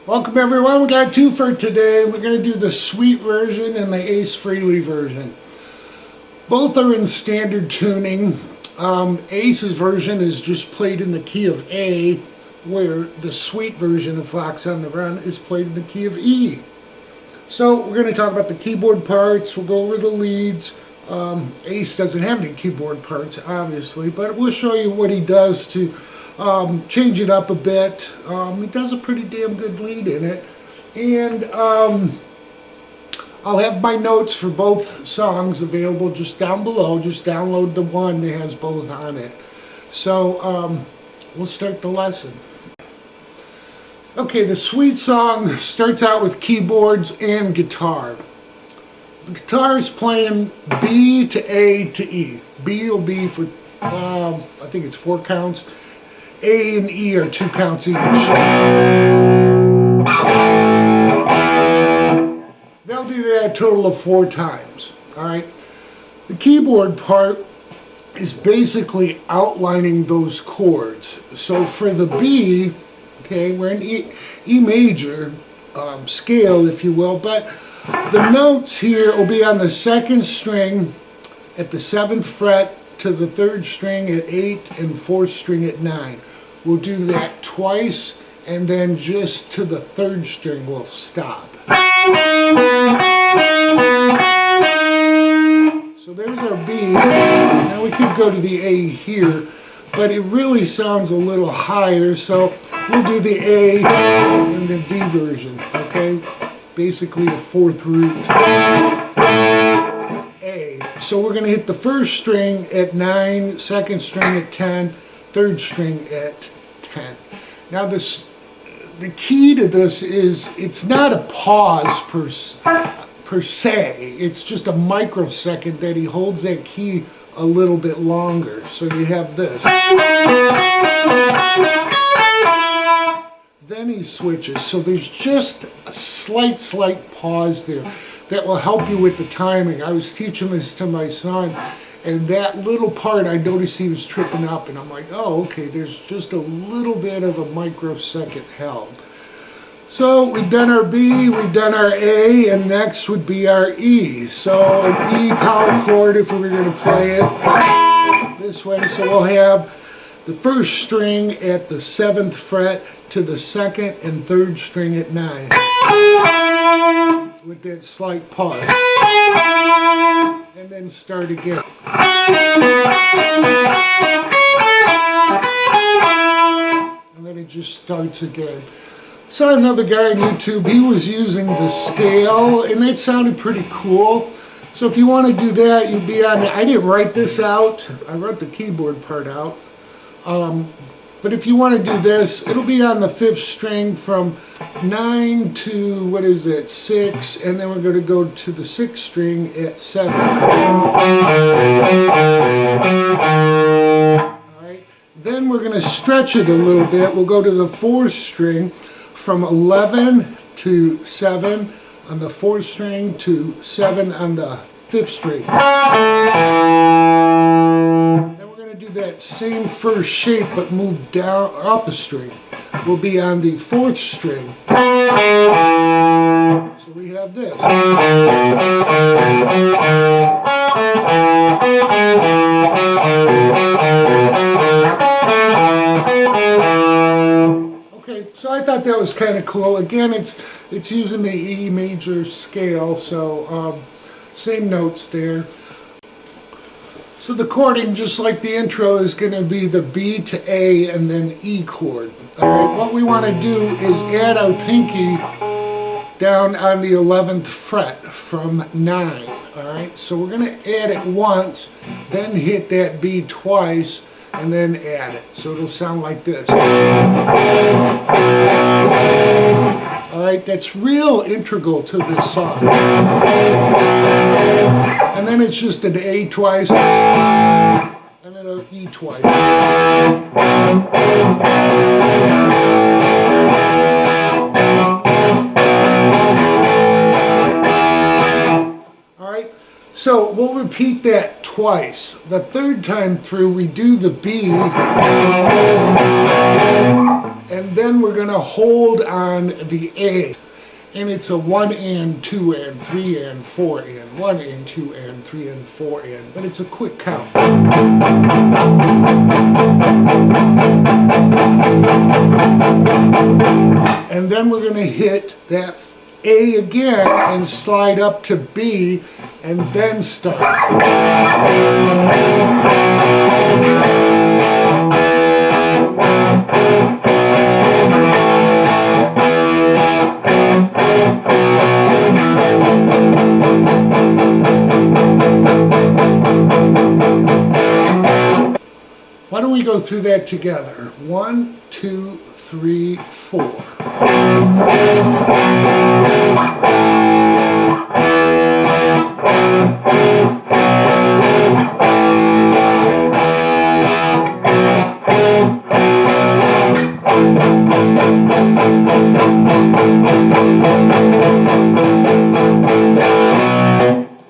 Welcome everyone, we got two for today. We're going to do the Sweet version and the Ace Frehley version. Both are in standard tuning. Ace's version is just played in the key of A, where the Sweet version of Fox on the Run is played in the key of E. So we're going to talk about the keyboard parts, we'll go over the leads. Ace doesn't have any keyboard parts, obviously, but we'll show you what he does to change it up a bit. He does a pretty damn good lead in it. And I'll have my notes for both songs available just down below. Just download the one that has both on it. So we'll start the lesson. Okay, the Sweet song starts out with keyboards and guitar. The guitar is playing B to A to E. B will be for, I think it's 4 counts. A and E are 2 counts each. They'll do that a total of 4 times. Alright? The keyboard part is basically outlining those chords. So for the B, okay, we're in E major scale, if you will, but the notes here will be on the 2nd string at the 7th fret to the 3rd string at 8 and 4th string at 9. We'll do that twice, and then just to the 3rd string we'll stop. So there's our B. Now we could go to the A here, but it really sounds a little higher, so we'll do the A and the B version, okay? Basically a 4th root. A. So we're going to hit the 1st string at 9, 2nd string at 10, 3rd string at 10. Now the key to this is, it's not a pause per se, it's just a microsecond that he holds that key a little bit longer. So you have this. Then he switches. So there's just a slight pause there that will help you with the timing. I was teaching this to my son, and that little part I noticed he was tripping up, and I'm like, oh, okay, there's just a little bit of a microsecond held. So we've done our B, we've done our A, and next would be our E. So an E power chord if we were going to play it this way. So we'll have the 1st string at the 7th fret to the 2nd and 3rd string at 9. With that slight pause. And then start again. And then it just starts again. Saw another guy on YouTube, he was using the scale, and it sounded pretty cool. So if you want to do that, you'd be on it. I didn't write this out, I wrote the keyboard part out. But if you want to do this, it'll be on the 5th string from 9 to, what is it, 6, and then we're going to go to the 6th string at 7. Alright, then we're going to stretch it a little bit. We'll go to the 4th string from 11 to 7 on the 4th string to 7 on the 5th string. Do that same first shape but move down up a string. We'll be on the 4th string. So we have this. Okay, so I thought that was kind of cool. Again, it's using the E major scale, so same notes there. So the chording, just like the intro, is going to be the B to A and then E chord. Alright, what we want to do is add our pinky down on the 11th fret from 9. Alright, so we're going to add it once, then hit that B twice, and then add it. So it'll sound like this. Alright, that's real integral to this song. then it's just an A twice, and then an E twice. Alright, so we'll repeat that twice. The third time through, we do the B, and then we're going to hold on the A. And it's a 1 and 2 and 3 and 4 and 1 and 2 and 3 and 4 and, but it's a quick count. And then we're going to hit that A again and slide up to B and then start. Why don't we go through that together? 1, 2, 3, 4.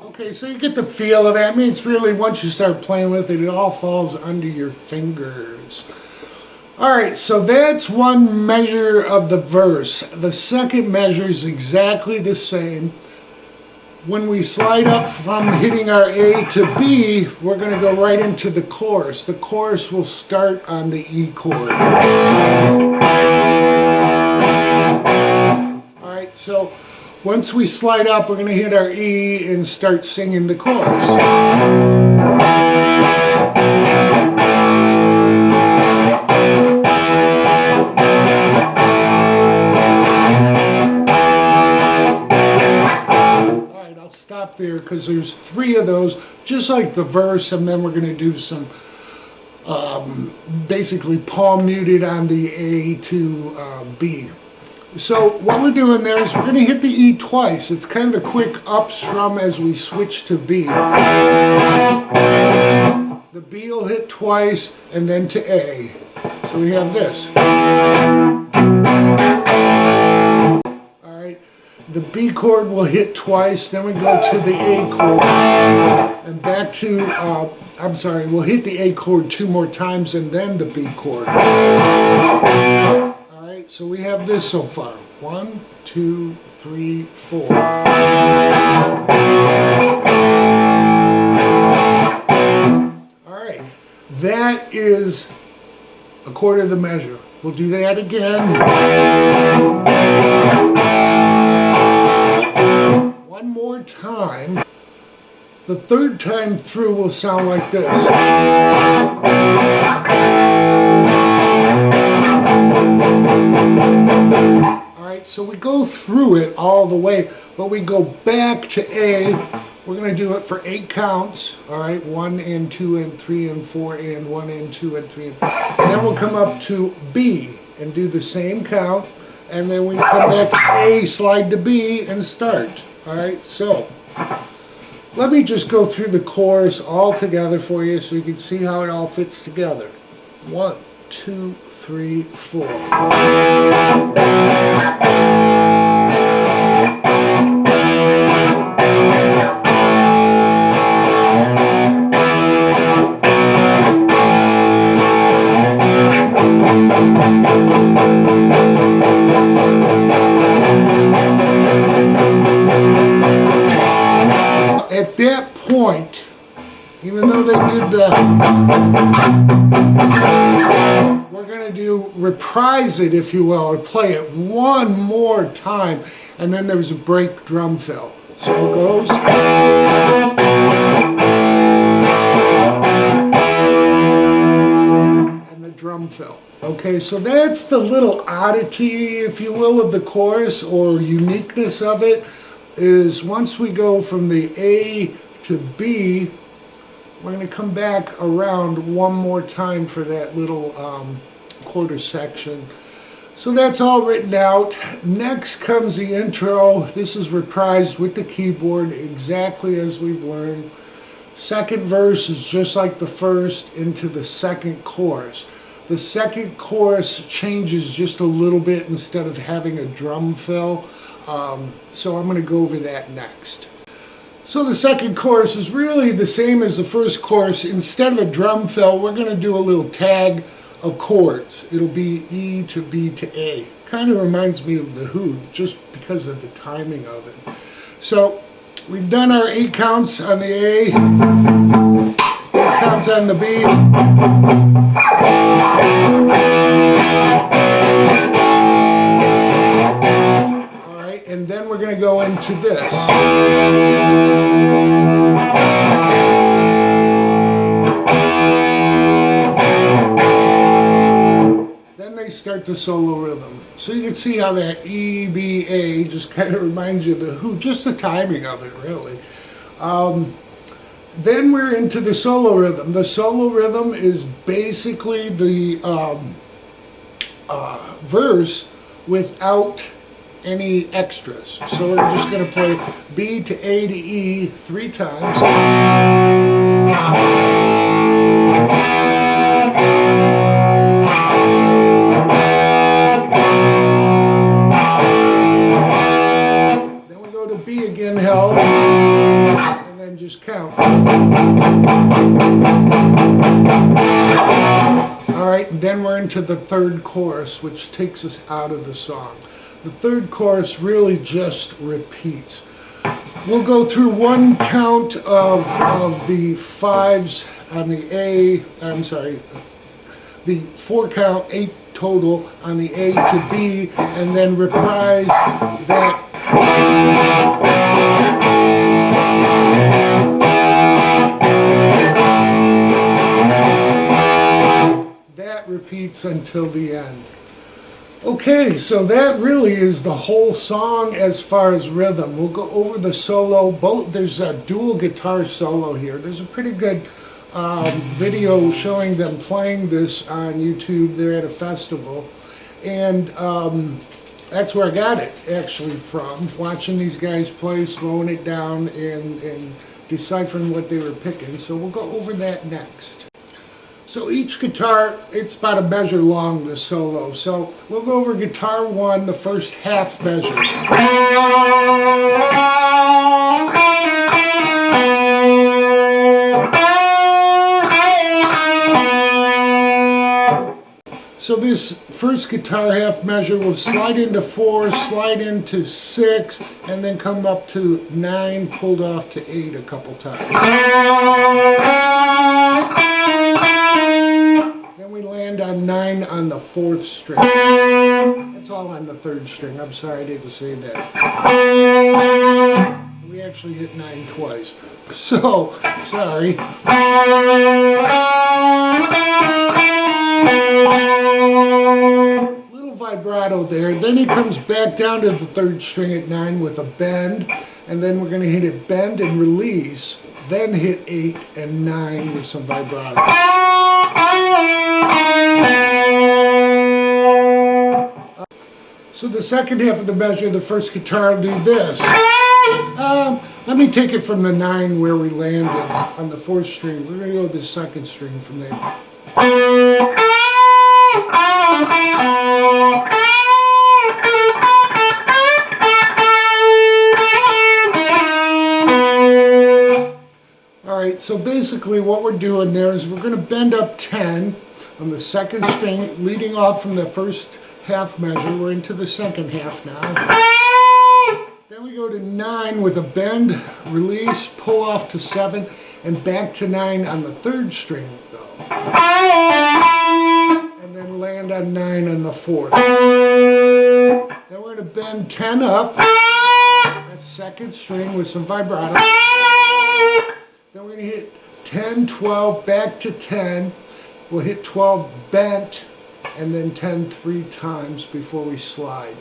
Okay, so you get the feel of it. I mean, it's really, once you start playing with it, it all falls under your fingers. Alright, so that's one measure of the verse. The second measure is exactly the same. When we slide up from hitting our A to B, we're going to go right into the chorus. The chorus will start on the E chord. Alright, so once we slide up, we're going to hit our E and start singing the chorus. Alright, I'll stop there because there's 3 of those, just like the verse, and then we're going to do some basically palm muted on the A to B. So what we're doing there is we're going to hit the E twice. It's kind of a quick up strum as we switch to B. The B will hit twice and then to A. So we have this. Alright, the B chord will hit twice, then we go to the A chord. And back to, we'll hit the A chord 2 more times and then the B chord. So we have this so far. 1, 2, 3, 4. Alright, that is a quarter of the measure. We'll do that again. One more time. The third time through will sound like this. Alright, so we go through it all the way, but we go back to A. We're going to do it for 8 counts. Alright, 1 and 2 and 3 and 4 and 1 and 2 and 3 and 4. And then we'll come up to B and do the same count. And then we come back to A, slide to B, and start. Alright, so let me just go through the chorus all together for you so you can see how it all fits together. 1, 2, 3, 4. At that point, even though they did the, we're going to reprise it, if you will, or play it one more time, and then there's a break drum fill. So it goes. And the drum fill. Okay, so that's the little oddity, if you will, of the chorus, or uniqueness of it, is once we go from the A to B, we're going to come back around one more time for that little quarter section. So that's all written out. Next comes the intro. This is reprised with the keyboard exactly as we've learned. Second verse is just like the first into the second chorus. The second chorus changes just a little bit instead of having a drum fill. So I'm going to go over that next. So the second chorus is really the same as the first chorus. Instead of a drum fill, we're going to do a little tag of chords. It'll be E to B to A. Kind of reminds me of The Who, just because of the timing of it. So we've done our 8 counts on the A, 8 counts on the B. All right, and then we're going to go into this. Start the solo rhythm. So you can see how that E, B, A just kind of reminds you of The Who, just the timing of it really. Then we're into the solo rhythm. The solo rhythm is basically the verse without any extras. So we're just going to play B to A to E 3 times. B again held, and then just count. Alright, then we're into the third chorus, which takes us out of the song. The third chorus really just repeats. We'll go through 1 count of the 5s on the A, the 4 count, 8 total on the A to B, and then reprise that. That repeats until the end. Okay, so that really is the whole song as far as rhythm. We'll go over the solo. There's a dual guitar solo here. There's a pretty good video showing them playing this on YouTube. They're at a festival, and that's where I got it actually from, watching these guys play, slowing it down, and deciphering what they were picking. So we'll go over that next. So each guitar, it's about a measure long, the solo. So we'll go over guitar 1, the first half measure. So this first guitar half measure will slide into 4, slide into 6, and then come up to 9, pulled off to 8 a couple times. Then we land on 9 on the 4th string. That's all on the 3rd string. I'm sorry I didn't say that. We actually hit 9 twice. So, sorry. Little vibrato there. Then he comes back down to the 3rd string at 9 with a bend, and then we're going to hit it bend and release, then hit 8 and 9 with some vibrato. So the second half of the measure, the first guitar will do this. Let me take it from the 9 where we landed on the 4th string. We're going to go to the 2nd string from there. Alright, so basically what we're doing there is we're going to bend up 10 on the 2nd string, leading off from the first half measure. We're into the second half now. Then we go to 9 with a bend, release, pull off to 7, and back to 9 on the 3rd string though. And then land on 9 on the 4th. Then we're going to bend 10 up, that's 2nd string with some vibrato. Then we're going to hit 10, 12, back to 10. We'll hit 12 bent, and then 10 3 times before we slide.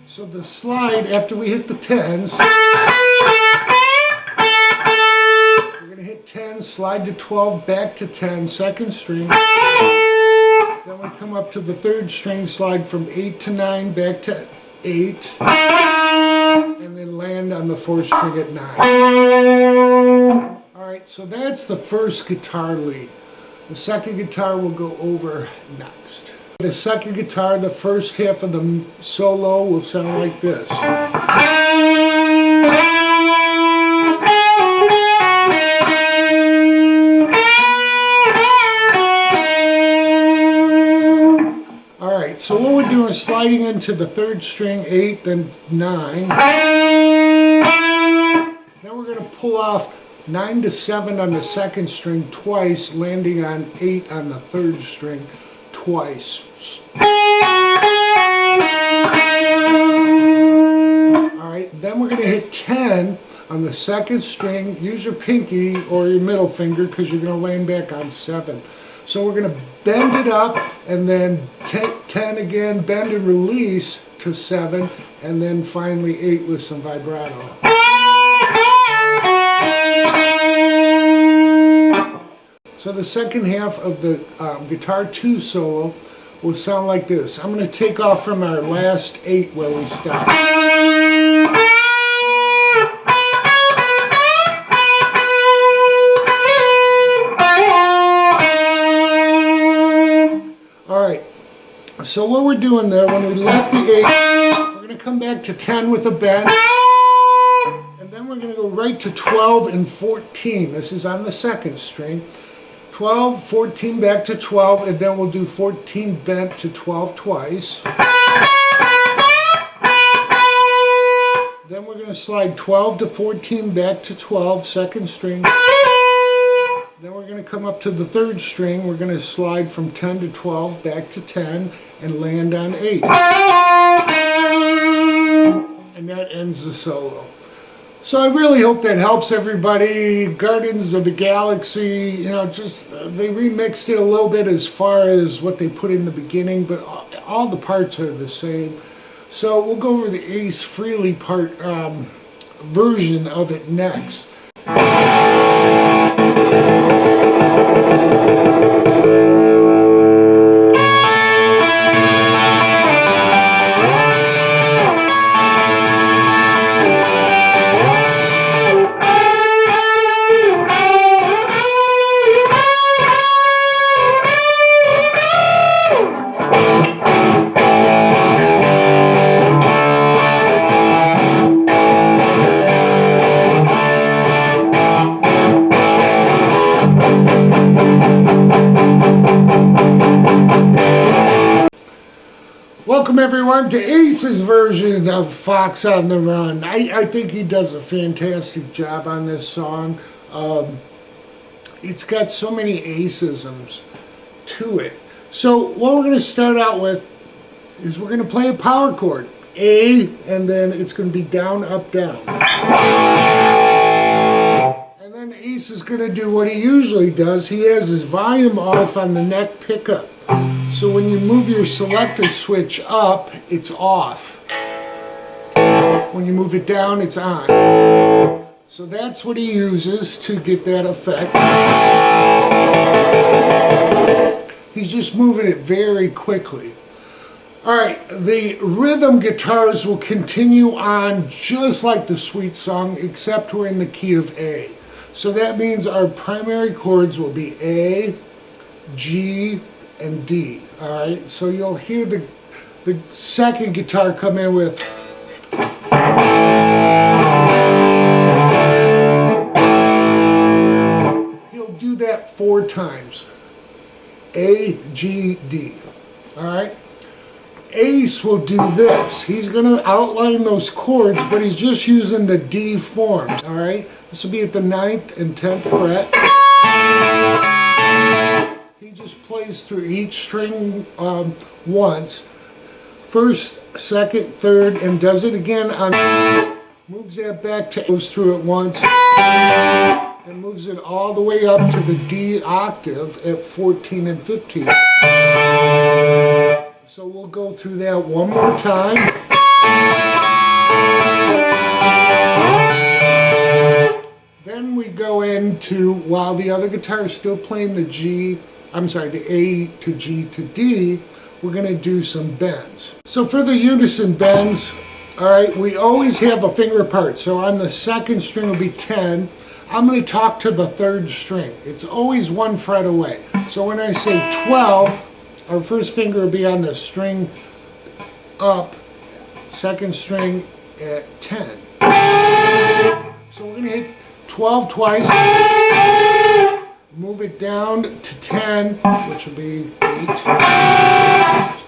So the slide, after we hit the 10s, we're going to hit 10, slide to 12, back to 10, 2nd string. Then we come up to the third string, slide from 8 to 9, back to 8, and then land on the fourth string at 9. Alright, so that's the first guitar lead. The second guitar will go over next. The second guitar, the first half of the solo will sound like this. Alright, so what we're doing is sliding into the third string, 8, then 9. Then we're going to pull off 9 to 7 on the second string twice, landing on 8 on the third string twice. Alright, then we're going to hit 10 on the second string. Use your pinky or your middle finger because you're going to land back on 7. So we're going to bend it up and then 10 again, bend and release to 7, and then finally 8 with some vibrato. So the second half of the guitar 2 solo will sound like this. I'm going to take off from our last 8 where we stopped. Alright, so what we're doing there, when we left the 8, we're going to come back to 10 with a bend. And then we're going to go right to 12 and 14. This is on the second string. 12, 14 back to 12, and then we'll do 14 bent to 12 twice. Then we're going to slide 12 to 14 back to 12, second string. Then we're going to come up to the third string. We're going to slide from 10 to 12 back to 10 and land on 8. And that ends the solo. So I really hope that helps everybody. Guardians of the Galaxy, you know, just they remixed it a little bit as far as what they put in the beginning, but all the parts are the same. So we'll go over the Ace Frehley part version of it next. Welcome everyone to Ace's version of Fox on the Run. I think he does a fantastic job on this song. It's got so many Aceisms to it. So what we're going to start out with is we're going to play a power chord. A, and then it's going to be down, up, down. And then Ace is going to do what he usually does. He has his volume off on the neck pickup. So when you move your selector switch up, it's off. When you move it down, it's on. So that's what he uses to get that effect. He's just moving it very quickly. Alright, the rhythm guitars will continue on just like the Sweet Song, except we're in the key of A. So that means our primary chords will be A, G, and D. Alright, so you'll hear the second guitar come in with he'll do that 4 times. A, G, D. Alright? Ace will do this. He's going to outline those chords, but he's just using the D forms. Alright? This will be at the 9th and 10th fret. He just plays through each string once. First, second, third, and does it again on. Moves that back to, goes through it once, and moves it all the way up to the D octave at 14 and 15. So we'll go through that one more time. Then we go into, while the other guitar is still playing the G, I'm sorry, the A to G to D, we're going to do some bends. So for the unison bends, all right, we always have a finger apart. So on the second string will be 10. I'm going to talk to the third string. It's always 1 fret away. So when I say 12, our first finger will be on the string up, second string at 10. So we're going to hit 12 twice, move it down to 10, which will be 8,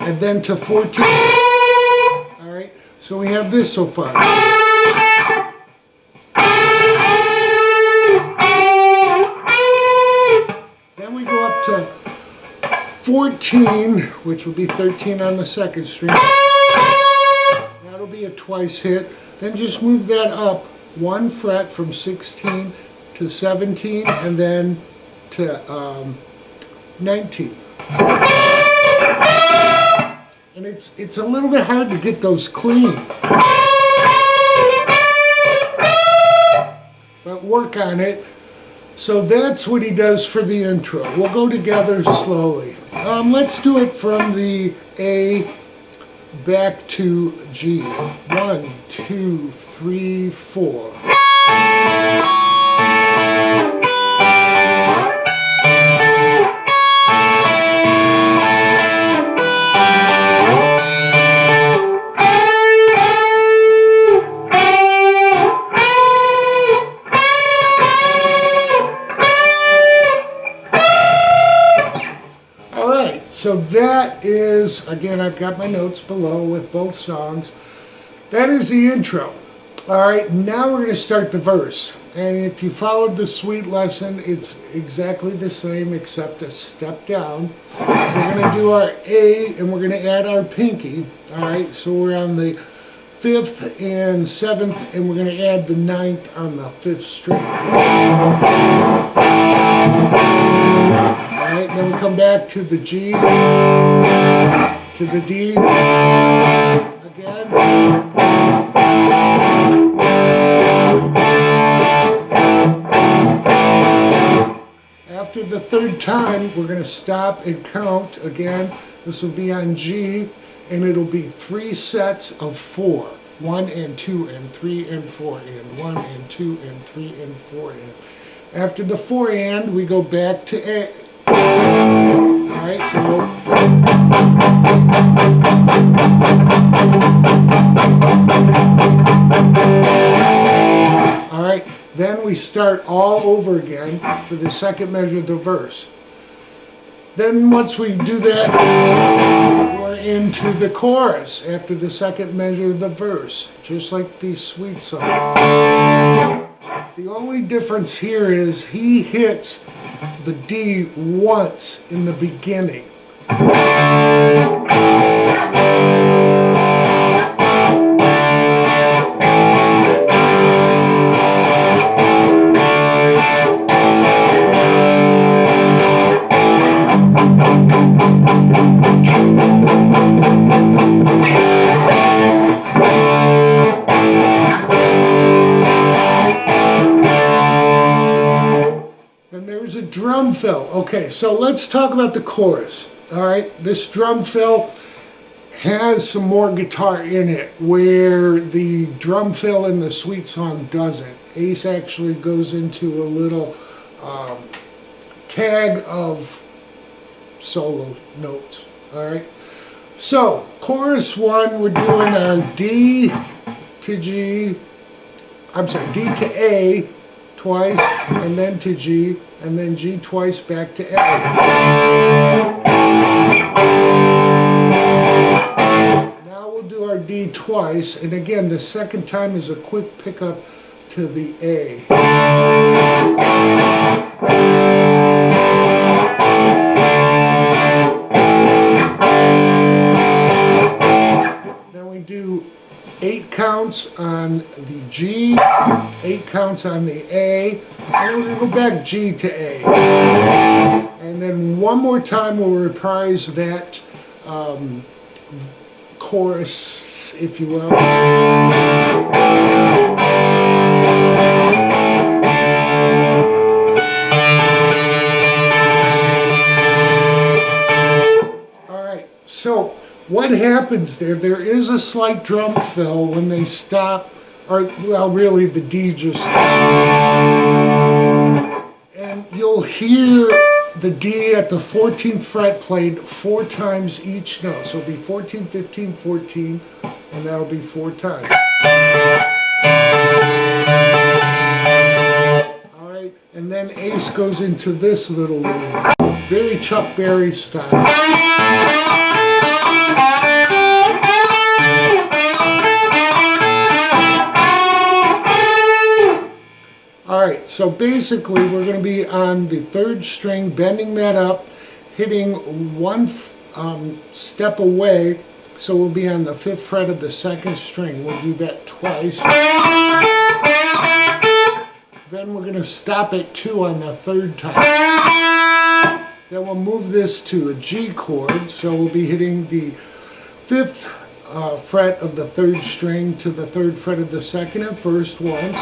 and then to 14. All right, so we have this so far. Then we go up to 14, which will be 13 on the second string. That'll be a twice hit. Then just move that up 1 fret from 16 to 17 and then to 19. And it's a little bit hard to get those clean. But work on it. So that's what he does for the intro. We'll go together slowly. Let's do it from the A back to G. 1, 2, 3, 4. So that is, again, I've got my notes below with both songs. That is the intro. All right, now we're going to start the verse. And if you followed the suite lesson, it's exactly the same except a step down. We're going to do our A and we're going to add our pinky. All right, so we're on the 5th and 7th and we're going to add the 9th on the 5th string. Alright, then we come back to the G, to the D, again. After the third time, we're going to stop and count again. This will be on G, and it'll be 3 sets of 4. 1 and 2 and 3 and 4 and 1 and 2 and 3 and 4 and. After the 4 and, we go back to A. Alright, so alright, then we start all over again for the second measure of the verse. Then once we do that, we're into the chorus after the second measure of the verse, just like the sweet song. The only difference here is he hits the D once in the beginning. There's a drum fill. Okay, so let's talk about the chorus. All right, this drum fill has some more guitar in it where the drum fill in the sweet song doesn't. Ace actually goes into a little tag of solo notes. All right, so chorus 1, we're doing our D to G, I'm sorry, D to A twice, and then to G, and then G twice back to A. Now we'll do our D twice, and again, the second time is a quick pickup to the A. Then we do 8 counts on the G, 8 counts on the A, and then we're going to go back G to A. And then one more time we'll reprise that chorus, if you will. Alright, so what happens there is a slight drum fill when they stop, or well, really the D just stops. And you'll hear the D at the 14th fret played 4 times each note. So it'll be 14, 15, 14, and that'll be 4 times. All right, and then Ace goes into this little lead. Very Chuck Berry style. Alright, so basically we're going to be on the 3rd string, bending that up, hitting 1 step away, so we'll be on the 5th fret of the 2nd string. We'll do that twice. Then we're going to stop at 2 on the 3rd time. Then we'll move this to a G chord, so we'll be hitting the 5th fret of the 3rd string to the 3rd fret of the 2nd and 1st once.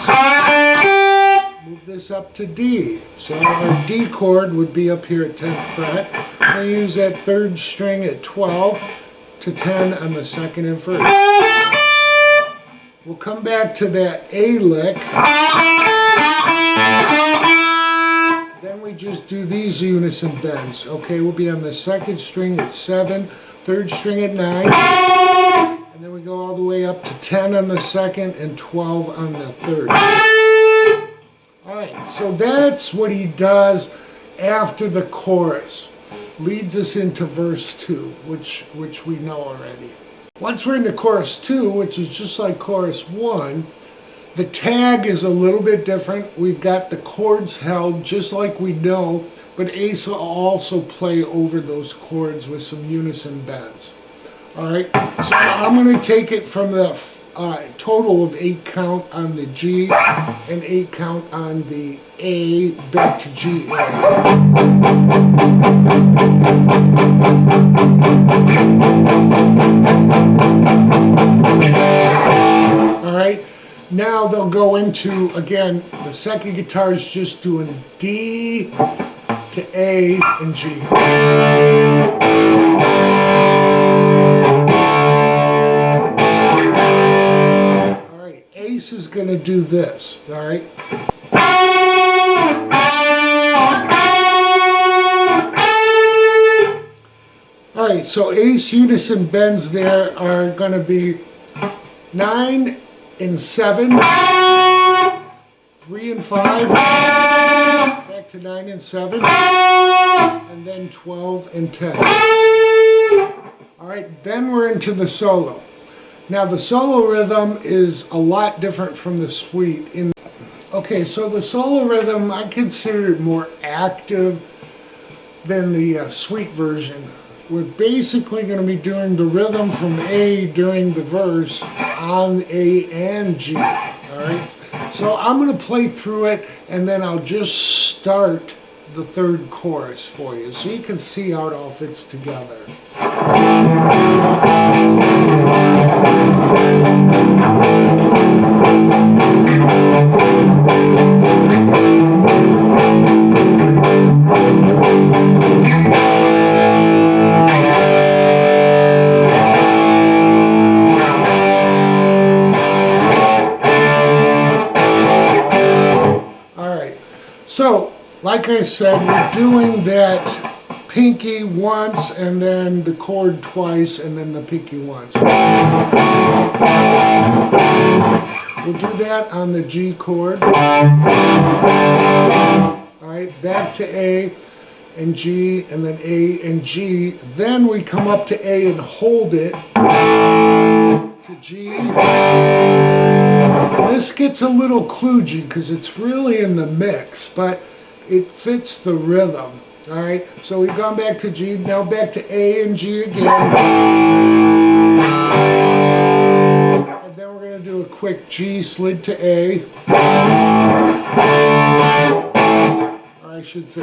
Move this up to D. So our D chord would be up here at 10th fret. We'll use that 3rd string at 12 to 10 on the 2nd and 1st. We'll come back to that A lick. Then we just do these unison bends. Okay, we'll be on the 2nd string at 7, 3rd string at 9, and then we go all the way up to 10 on the 2nd and 12 on the 3rd. Alright, so that's what he does after the chorus. Leads us into verse 2, which we know already. Once we're into chorus 2, which is just like chorus 1, the tag is a little bit different. We've got the chords held just like we know, but Ace will also play over those chords with some unison bends. Alright, so I'm going to take it from the total of 8 count on the G and 8 count on the A back to G. Alright, now they'll go into, again, the second guitar is just doing D to A and G. Ace is going to do this, all right? All right, so Ace unison bends there are going to be 9 and 7, 3 and 5, back to 9 and 7, and then 12 and 10. All right, then we're into the solo. Now the solo rhythm is a lot different from the suite. Okay, so the solo rhythm, I consider it more active than the suite version. We're basically going to be doing the rhythm from A during the verse on A and G. Alright, so I'm going to play through it and then I'll just start the 3rd chorus for you so you can see how it all fits together. Alright, so like I said, we're doing that pinky once and then the chord twice and then the pinky once. We'll do that on the G chord. Alright, back to A and G and then A and G. Then we come up to A and hold it to G. This gets a little kludgy because it's really in the mix, but it fits the rhythm. Alright, so we've gone back to G, now back to A and G again. And then we're going to do a quick G slid to A. Or I should say.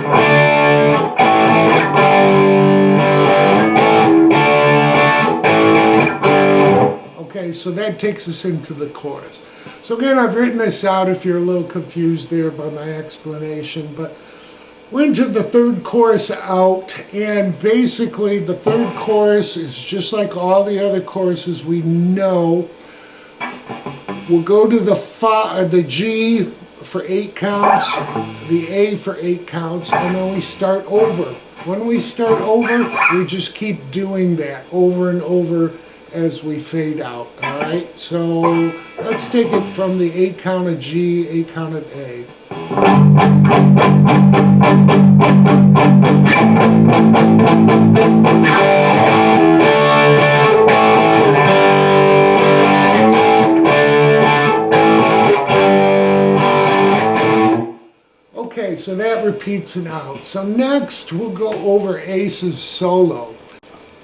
Okay, so that takes us into the chorus. So again, I've written this out if you're a little confused there by my explanation, but We're into the third chorus out, and basically the third chorus is just like all the other choruses we know. We'll go to the G for 8 counts, the A for 8 counts, and then we start over. When we start over, we just keep doing that over and over as we fade out, all right? So let's take it from the 8 count of G, 8 count of A. Okay, so that repeats it out. So next we'll go over Ace's solo.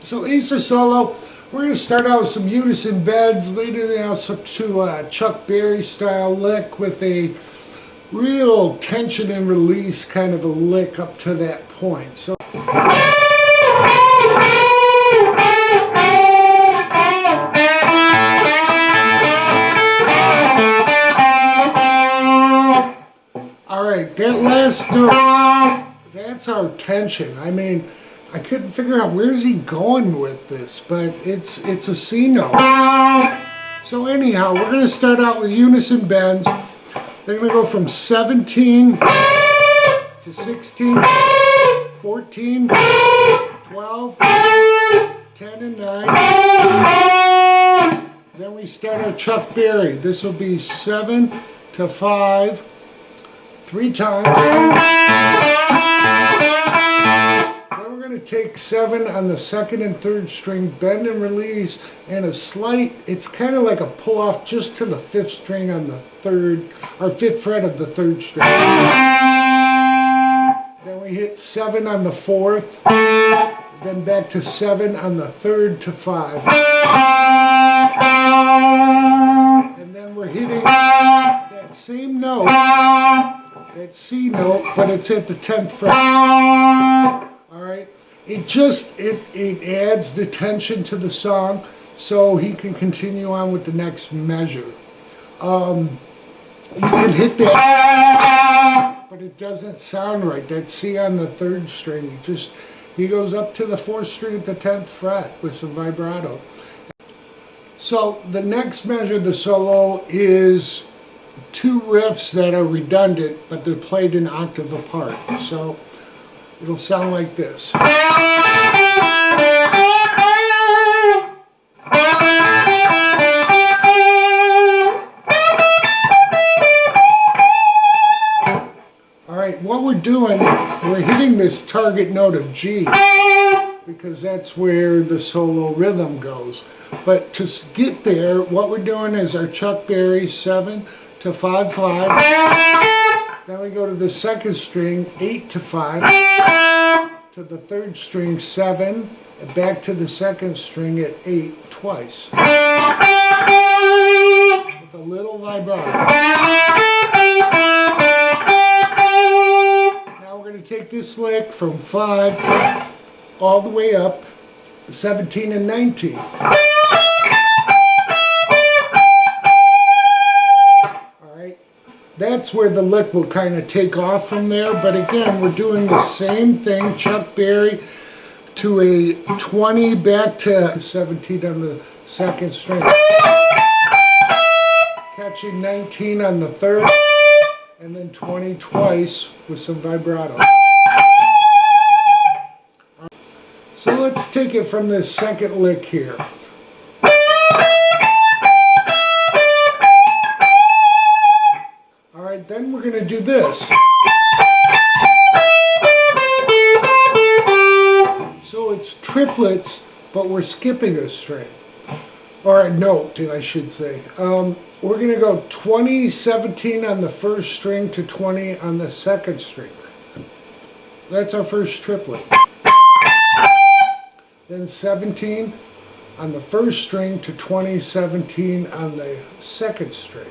So Ace's solo, we're going to start out with some unison bends, leading us up to a Chuck Berry style lick with a real tension and release kind of a lick up to that point. So alright, that last note, that's our tension. I mean, I couldn't figure out where's he going with this, but it's a C note. So anyhow, we're going to start out with unison bends. They're going to go from 17 to 16, 14, 12, 10 and 9. Then we start our Chuck Berry. This will be 7 to 5, 3 times. Then we're going to take 7 on the 2nd and 3rd string, bend and release, and a slight, it's kind of like a pull off just to the 5th string on the 3rd, or 5th fret of the 3rd string. Then we hit 7 on the 4th, then back to 7 on the 3rd to 5. And then we're hitting that same note, that C note, but it's at the 10th fret. Alright, it adds the tension to the song so he can continue on with the next measure. You can hit that, but it doesn't sound right. That C on the 3rd string, he goes up to the 4th string at the 10th fret with some vibrato. So the next measure of the solo is 2 riffs that are redundant, but they're played an octave apart. So it'll sound like this. Alright, what we're doing, we're hitting this target note of G, because that's where the solo rhythm goes. But to get there, what we're doing is our Chuck Berry 7 to 5, 5. Then we go to the 2nd string, 8 to 5. To the 3rd string, 7. And back to the 2nd string at 8 twice. With a little vibrato. Now we're going to take this lick from 5 all the way up, 17 and 19. That's where the lick will kind of take off from there, but again, we're doing the same thing, Chuck Berry to a 20, back to 17 on the 2nd string, catching 19 on the 3rd, and then 20 twice with some vibrato. So let's take it from this 2nd lick here. Then we're going to do this. So it's triplets, but we're skipping a string. Or a note, I should say. We're going to go 20, 17 on the 1st string to 20 on the 2nd string. That's our first triplet. Then 17 on the 1st string to 20, 17 on the 2nd string.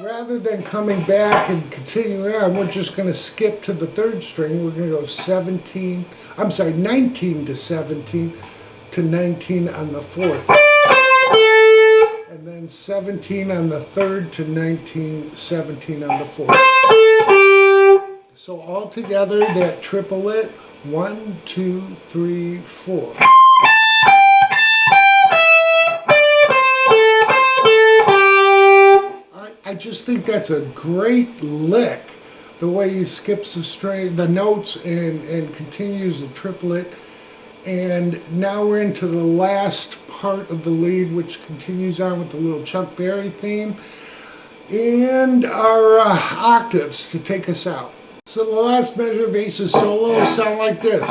Rather than coming back and continuing on, we're just going to skip to the 3rd string. We're going to go 19 to 17 to 19 on the 4th. And then 17 on the 3rd to 19, 17 on the 4th. So all together, that triplet, 1, 2, 3, 4. I just think that's a great lick, the way he skips the notes and continues the triplet. And now we're into the last part of the lead, which continues on with the little Chuck Berry theme and our octaves to take us out. So the last measure of Ace's solo will sound like this.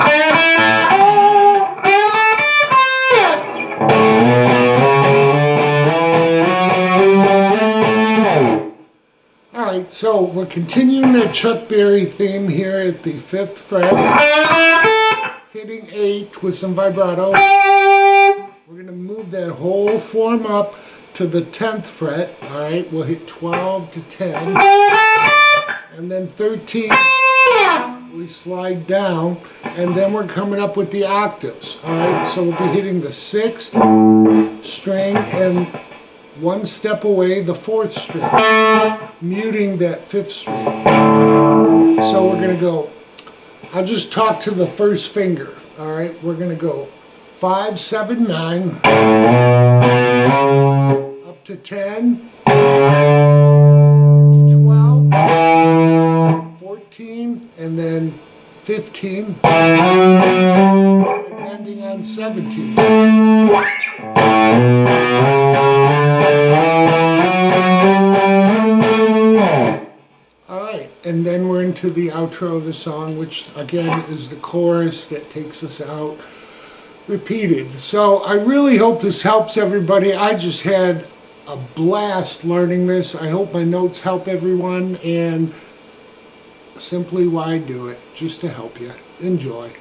Alright, so we're continuing that Chuck Berry theme here at the 5th fret, hitting 8 with some vibrato. We're going to move that whole form up to the 10th fret. Alright, we'll hit 12 to 10, and then 13 we slide down, and then we're coming up with the octaves. Alright, so we'll be hitting the 6th string and one step away the 4th string, muting that 5th string. So we're going to go, I'll just talk to the first finger. Alright, we're going to go 5, 7, 9, up to 10, to 12, 14, and then 15, and ending on 17. Alright, and then we're into the outro of the song, which again is the chorus that takes us out, repeated. So I really hope this helps everybody. I just had a blast learning this. I hope my notes help everyone, and simply why do it? Just to help you. Enjoy.